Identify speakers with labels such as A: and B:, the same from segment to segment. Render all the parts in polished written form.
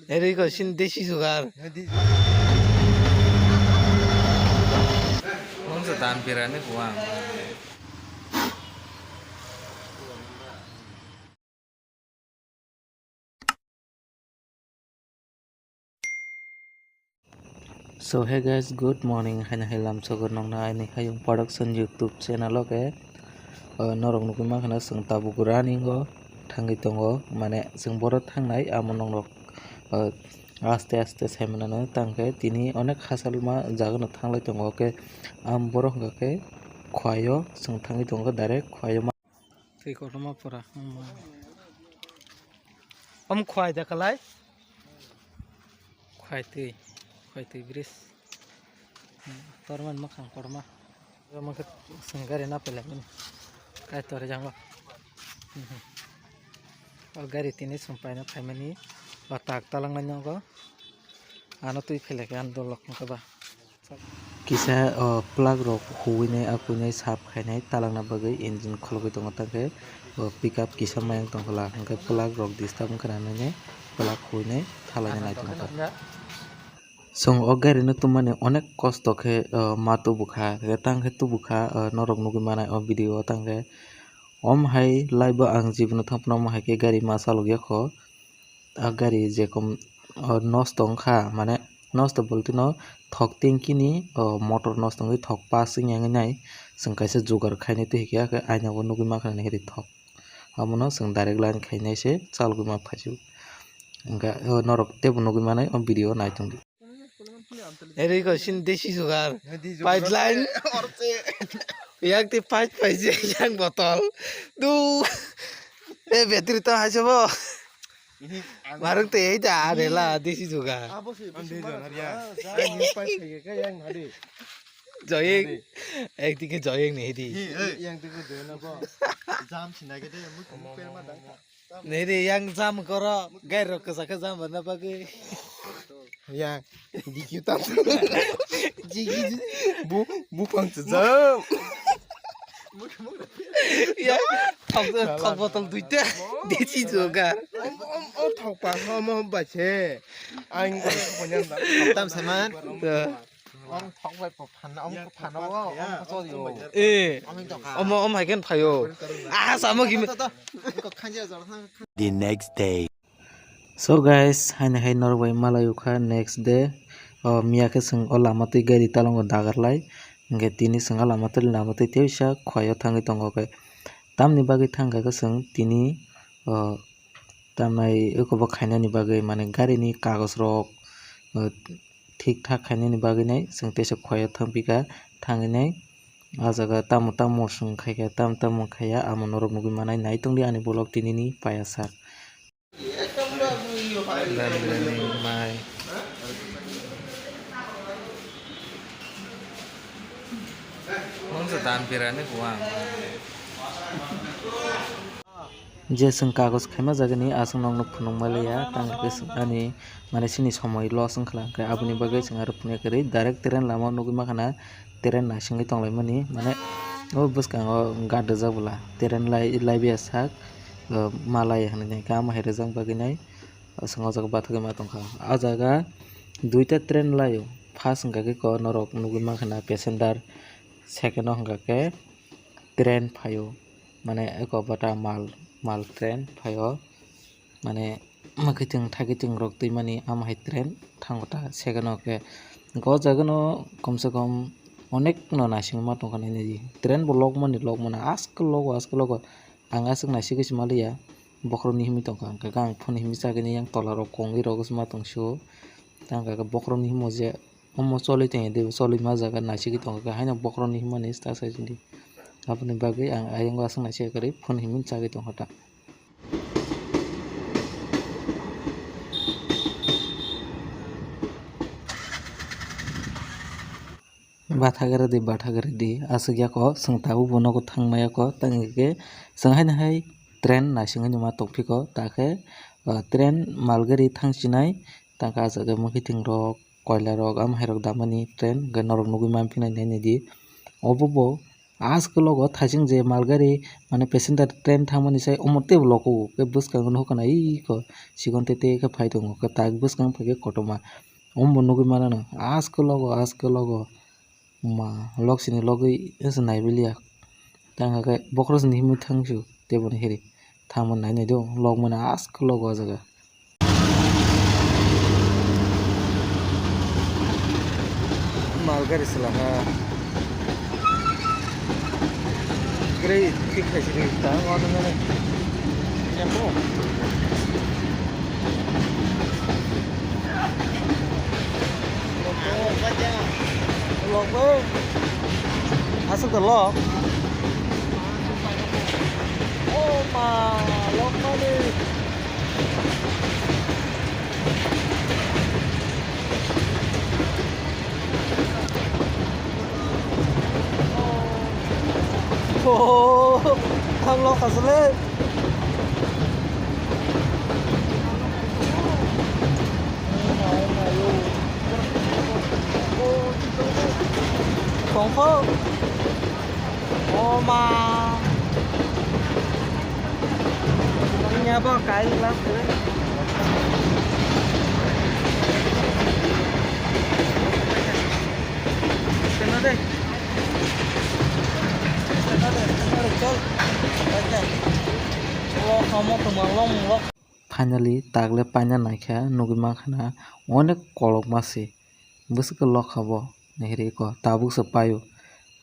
A: Eriko sin Desi jughar. Mong tampirane kuang. So hey guys, good morning. Hana helam sogon nong na ini Hayung production YouTube channel oke. Norong nuki makna seng tabu kurani go thangi tongo mane seng borot thangnai amon nong rok aste aste semanano tangke tini onek hasal ma jagono thanglai tongo oke am borok hingke Khuwaio seng thangi tongo direct Khuwaio ma tei kotoma pora Khuwai dakalai Khuwai tei bridge torman makhang korma maka seng gari na pele kai tore jango gari tini sampai na family batak talang nanyo ano tui pele ke an dolok ba kisa plug rok huine akuine sap khainai talang na bagai engine khulogoi tongo take pickup kisa mayang tongkhala hingke plug rok disturb kana nane plug huine thalai nai tongo song o gari no tumani onek kosto khe matu bukha tangkhe tubukha norok nugi manai o video tangkhe hai laibo ang jibno thapno hai ke gari ma chalogya kho a gari jekom nosto ongkha mane nosto bolte no thok tingkini motor nosto ongoi thok passing yang nai seng kaisa jughar khainai tui kya ke aina bo nugi makha ne heri thok amono seng direct line khainai se chalgui ma phaisu engka norok tebo nugi manai o video naitung Eriko sin Desi jughar pipeline yang ti pipe paise yang botol du battery to hasobo marung te ei ta adela Desi jughar joyeng ekdike joyeng nei di nei di yang jam koro gai rok kesaka jam bana pagi yang dikita jigi bu pang jam ya thok botol duita Desi jughar
B: thok pa mo bache anh tam saman ông thok vai phan ông cho gì
A: ông hai ken phayo sama gi
C: The next day.
A: So guys, hai Norway malayukha next day miyake seng o lamatui gari talango dagarlai hingke tini seng lamatui teisa Khuwaio thangi tongo ke tamni bagui thangka ke seng tini tamnai okobo khainani bagui mane gari ni kagos rok thik thak khainani bagui nai seng teisa Khuwaio thangpika thanginai ah jaga tamo seng khaika tamo khaya amo norok nugui manai naitongdi ani bolog tinini payasar mai mong tampirane kuang je seng kagos khaima jagani asung nong phunung malaya tangke ani mane sini somoy loss ongkhala ke aboni bagai seng aro phune kari direct train lama nugui makhana train nasingui tonglaimani mane o bwskango gad rijak train laibe sak malaya hinai kam hai rijak bagui nai seng o jaga bathagui ma tongkha ah jaga duita train laio first hingka ke ko norok nugui makhana passenger second o hingka ke train phaio mane eko bata mal train phaio mane mwkhaitung thaikitung rok tuimani ama hai train thangota second o ke go jaga no komse kom onek no nasingma tongkha nini train bo lokmani askal logo ang asuk naising simaliya bokhoro ni himui tongkha hingka ang phone himui chagini yang tola rok kongoi rok sma tongso tangka bokhoro ni himo je omo choli tongya de choli ma jaga naisingui tongkha haino bokhoro ni himani sta saisindi aboni bagui ang ayang asung naising kari phone himui chagui tongkha bathagari di asugya ko seng tabu bono ko thangmaya ko tangike seng hai train naisingui ma tongphiko takhe train malgari thangchinai tangka jaga mwkhaiting rok koila rok ama hai rok damani train norok nugui mamphinai nai di obo bo asko logo thajing je malgari mane passenger train thangmani sai omo tebo loko ke bwskango hokana ko sikon tete ke phai tongo ke tak bwskang phai ke kotoma omo nugui mana no asko logo ma lok sini logui ese naibelia tanga ke bokros ni himui thangsu tebo ni heri thangman nai do log mana asko logo jaga malgari selanga Great, kick has great time. What a minute. Lock, asal the lock. Oh my, lock money. Oh, thằng lock asal le. Confirm. Oh mà nghe bao cái lắm thế. Cái nó đây. Finally, tagle panya naikha nugima khana onek kolok masi busko lok habo nehri ko tabuk se payo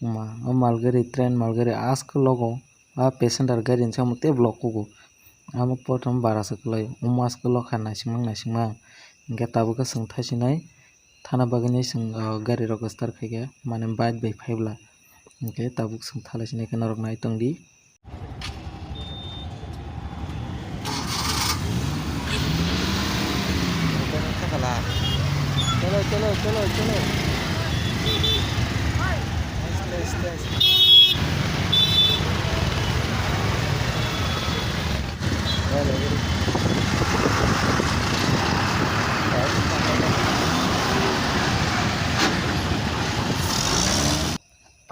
A: ma malgari train malgari asko logo a passenger gari insam te block ko amo prothom barasa klai umasko lok khana nasimang ingke tabuk sing thasinai thana bagani sing gari rok star khaike mane bike bai phaibla ingke tabuk sing thalaisinai kana rok nai tongdi चलो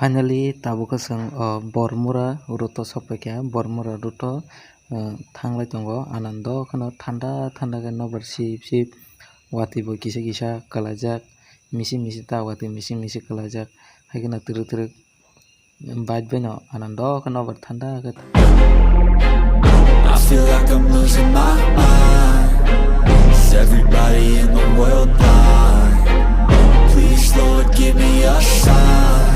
A: Finally tabuka sang bormura ruto sopekya bormura ruto thanglai tongo anando khano thanda ke nobar sip wati bo kisa kalajak misi ta wati misi kalajak haikena tiru bait beno anando khano bar thanda ke
C: I feel like I'm losing my mind. Is everybody in the world blind? Please Lord give me a sign.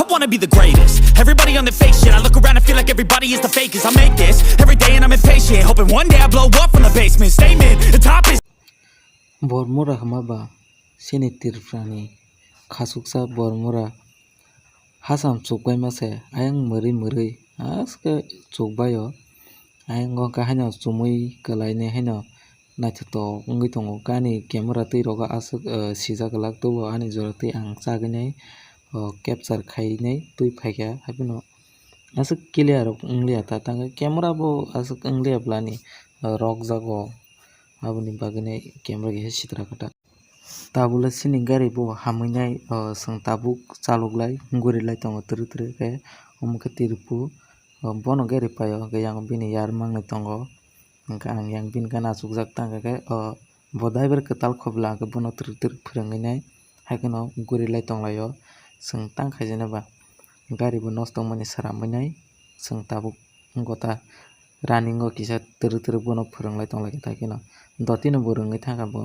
C: I wanna be the greatest. Everybody on the fake shit. I look around and feel like everybody is the fakest. I make this every day and I'm impatient, hoping one day I blow up from the basement. Statement, the top is
A: bormura hamaba sini tirfrani khasuksa bormura hasam chukbai mase ayang muri aske chukbayo ayang go kahano chumui kalaine heno naithuto ungui tongo kani camera tei roga asuk sijak lak tubo ani jorati ang chaginai capture khainai tui phaikya haibino asuk clear unglia ta tanga camera bo asuk unglia blani rok jago aboni bagane camera ge sitra kata tabula sini gari bo haminai sang tabuk chaluklai gurilai tongo turu ke umke tirpu bono gari payo ge yang bini yar mangnai tongo angka ang yang bin kana sukjak tanga ke bodai ber ketal khobla ke bono turu phranginai haikono gurilai tonglayo sing tang khaijana ba gari bo nosto mani saraminai sing tabuk gota running o kisa turu bono phranglai tonglai ta kino dotino bo rwngai thanga bo